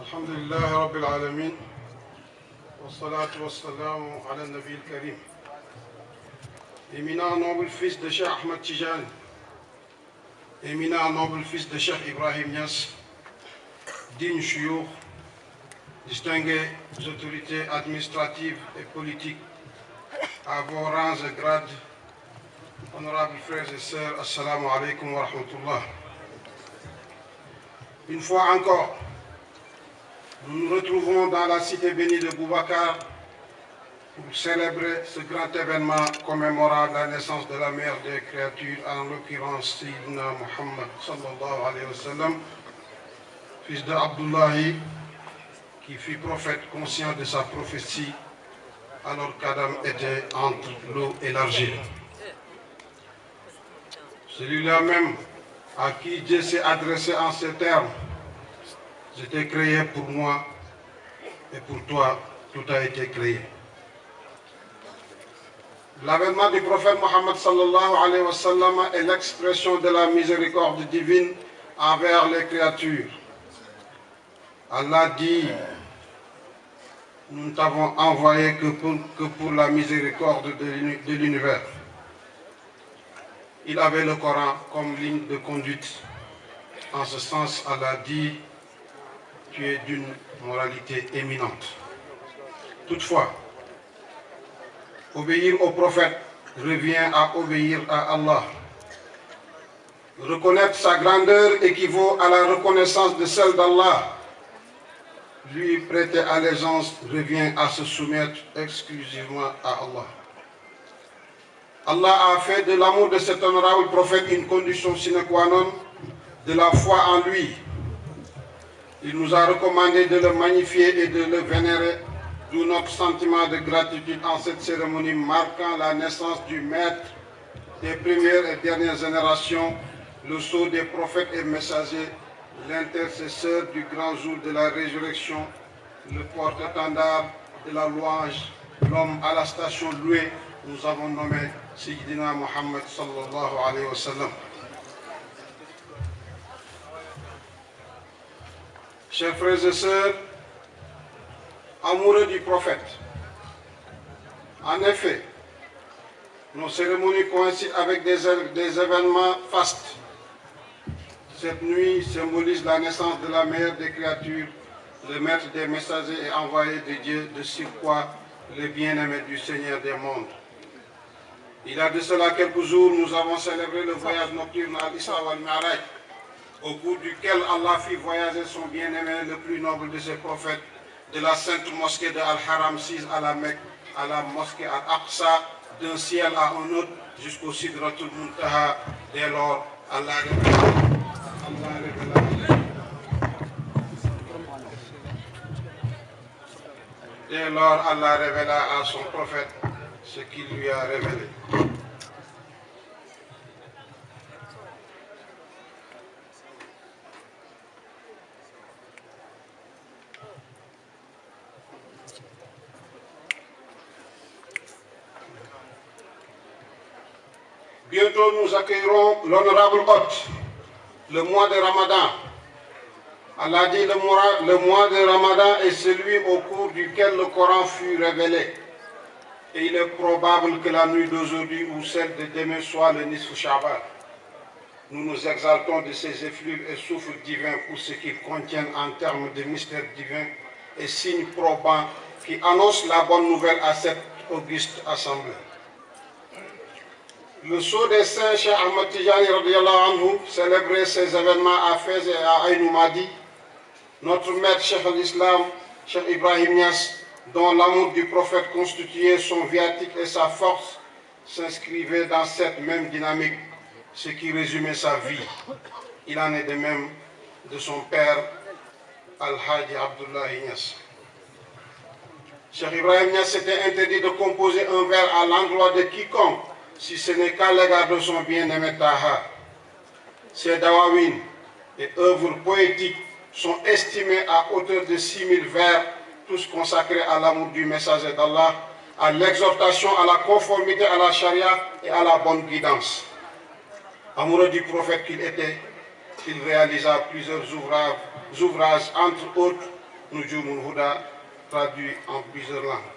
Alhamdulillah Rabbil Alamin. Wassalatu wassalamu ala Nabi al-Karim. Éminent noble fils de Cheikh Ahmed Tijani, éminent noble fils de Cheikh Ibrahim Niass, digne chouyour, distinguées autorités administratives et politiques, à vos rangs et grades, honorables frères et sœurs, assalamu alaikum wa rahmatullah. Une fois encore, nous nous retrouvons dans la cité bénie de Boubacar pour célébrer ce grand événement commémorant la naissance de la mère des créatures, en l'occurrence Sayyidina Muhammad sallallahu alayhi wa sallam, fils de Abdullahi, qui fut prophète conscient de sa prophétie alors qu'Adam était entre l'eau et l'argile. Celui-là même à qui Dieu s'est adressé en ces termes: je t'ai créé pour moi et pour toi, tout a été créé. L'avènement du prophète Mohammed sallallahu alayhi wa sallam est l'expression de la miséricorde divine envers les créatures. Allah dit: nous ne t'avons envoyé que pour la miséricorde de l'univers. Il avait le Coran comme ligne de conduite. En ce sens, Allah dit: tu es d'une moralité éminente. Toutefois, obéir au prophète revient à obéir à Allah. Reconnaître sa grandeur équivaut à la reconnaissance de celle d'Allah. Lui prêter allégeance revient à se soumettre exclusivement à Allah. Allah a fait de l'amour de cet honorable prophète une condition sine qua non de la foi en lui. Il nous a recommandé de le magnifier et de le vénérer, d'où notre sentiment de gratitude en cette cérémonie marquant la naissance du maître des premières et dernières générations, le sceau des prophètes et messagers, l'intercesseur du grand jour de la résurrection, le porte-étendard de la louange, l'homme à la station louée, nous avons nommé Sayyidina Muhammad sallallahu alayhi wa sallam. Chers frères et sœurs, amoureux du prophète, en effet, nos cérémonies coïncident avec des événements fastes. Cette nuit symbolise la naissance de la mère des créatures, le maître des messagers et envoyé de Dieu, de surcroît le bien-aimé du Seigneur des mondes. Il y a de cela quelques jours, nous avons célébré le voyage nocturne à l'Isra wal Mi'raj, au cours duquel Allah fit voyager son bien-aimé, le plus noble de ses prophètes, de la sainte mosquée de Al-Haram 6 à la Mecque, à la mosquée Al-Aqsa, d'un ciel à un autre, jusqu'au Sidratul Muntaha. Dès lors, Allah révéla à son prophète ce qu'il lui a révélé. Bientôt nous accueillerons l'honorable hôte, le mois de Ramadan. Allah dit: le mois de Ramadan est celui au cours duquel le Coran fut révélé. Et il est probable que la nuit d'aujourd'hui ou celle de demain soit le Nisf Sha'ban. Nous nous exaltons de ces effluves et souffles divins pour ce qu'ils contiennent en termes de mystères divins et signes probants qui annoncent la bonne nouvelle à cette auguste assemblée. Le sceau des saints, Cheikh Ahmed Tijani radiyallahu anhu, célébrait ces événements à Fès et à Aïn Oumadi. Notre maître Cheikh al-Islam, Cheikh Ibrahim Niass, dont l'amour du prophète constituait son viatique et sa force, s'inscrivait dans cette même dynamique, ce qui résumait sa vie. Il en est de même de son père, Al-Hadi Abdullahi Niass. Cheikh Ibrahim Niass s'était interdit de composer un vers à l'endroit de quiconque, si ce n'est qu'à l'égard de son bien-aimé Taha. Ses dawawin et œuvres poétiques sont estimés à hauteur de 6000 vers, tous consacrés à l'amour du messager d'Allah, à l'exhortation à la conformité à la charia et à la bonne guidance. Amoureux du prophète qu'il était, il réalisa plusieurs ouvrages, entre autres Nujumul Huda, traduit en plusieurs langues.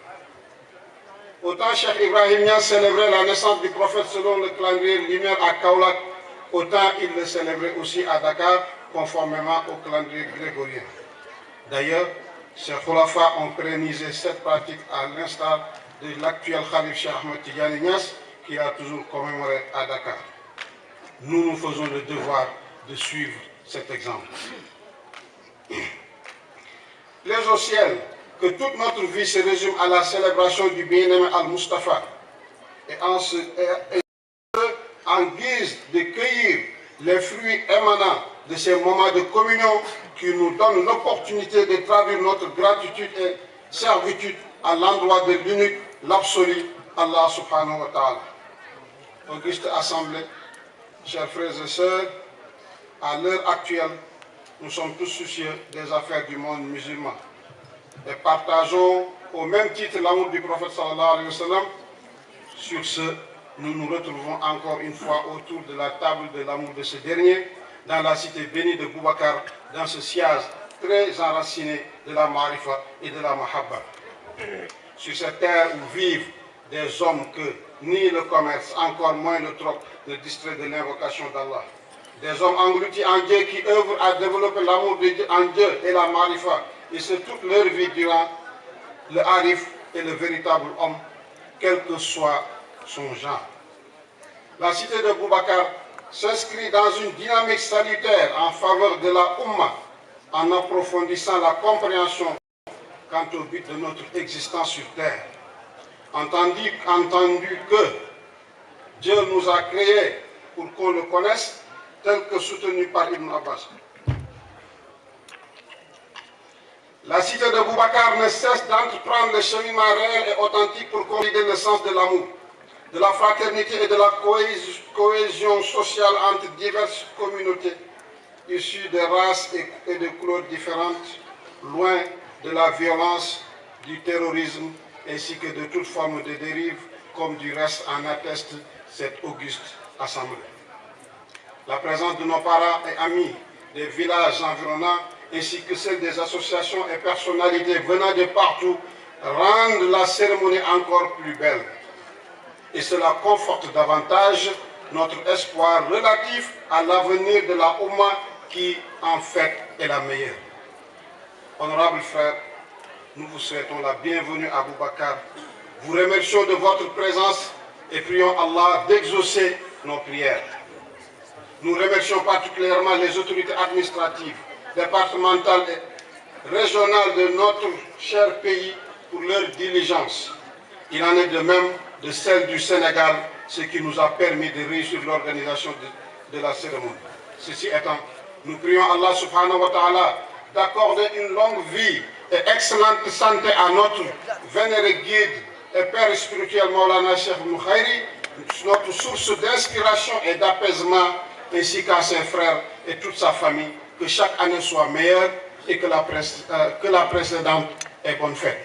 Autant Cheikh Ibrahim Niass célébrait la naissance du prophète selon le calendrier lunaire à Kaolack, autant il le célébrait aussi à Dakar, conformément au calendrier grégorien. D'ailleurs, ces khulafas ont pérennisé cette pratique à l'instar de l'actuel Khalif Cheikh Ahmed Tidiane Niass, qui a toujours commémoré à Dakar. Nous nous faisons le devoir de suivre cet exemple. Plaise au ciel que toute notre vie se résume à la célébration du bien-aimé Al-Mustafa et en guise de cueillir les fruits émanant de ces moments de communion qui nous donnent l'opportunité de traduire notre gratitude et servitude à l'endroit de l'unique, l'absolu, Allah subhanahu wa ta'ala. Auguste Assemblée, chers frères et sœurs, à l'heure actuelle, nous sommes tous soucieux des affaires du monde musulman et partageons au même titre l'amour du prophète sallallahu alayhi wa sallam. Sur ce, nous nous retrouvons encore une fois autour de la table de l'amour de ce dernier, dans la cité bénie de Boubacar, dans ce sillage très enraciné de la marifa et de la mahabba. Sur cette terre où vivent des hommes que ni le commerce, encore moins le troc, ne distrait de l'invocation d'Allah. Des hommes engloutis en Dieu qui œuvrent à développer l'amour de Dieu en Dieu et la marifa, et c'est toute leur vie durant le harif et le véritable homme, quel que soit son genre. La cité de Boubacar s'inscrit dans une dynamique salutaire en faveur de la Ummah, en approfondissant la compréhension quant au but de notre existence sur terre. Entendu que Dieu nous a créés pour qu'on le connaisse, tel que soutenu par Ibn Abbas. La cité de Boubacar ne cesse d'entreprendre le cheminement réel et authentique pour consolider le sens de l'amour, de la fraternité et de la cohésion sociale entre diverses communautés issues de races et de couleurs différentes, loin de la violence, du terrorisme ainsi que de toute forme de dérive, comme du reste en atteste cette auguste assemblée. La présence de nos parents et amis des villages environnants ainsi que celle des associations et personnalités venant de partout rendent la cérémonie encore plus belle. Et cela conforte davantage notre espoir relatif à l'avenir de la Oumma qui, en fait, est la meilleure. Honorables frères, nous vous souhaitons la bienvenue à Boubacar. Vous remercions de votre présence et prions Allah d'exaucer nos prières. Nous remercions particulièrement les autorités administratives, départementales et régionales de notre cher pays pour leur diligence. Il en est de même de celle du Sénégal, ce qui nous a permis de réussir l'organisation de la cérémonie. Ceci étant, nous prions Allah subhanahu wa ta'ala d'accorder une longue vie et excellente santé à notre vénéré guide et père spirituel Maulana Cheikh Mouhairi, notre source d'inspiration et d'apaisement, ainsi qu'à ses frères et toute sa famille, que chaque année soit meilleure et que la précédente ait bonne fête.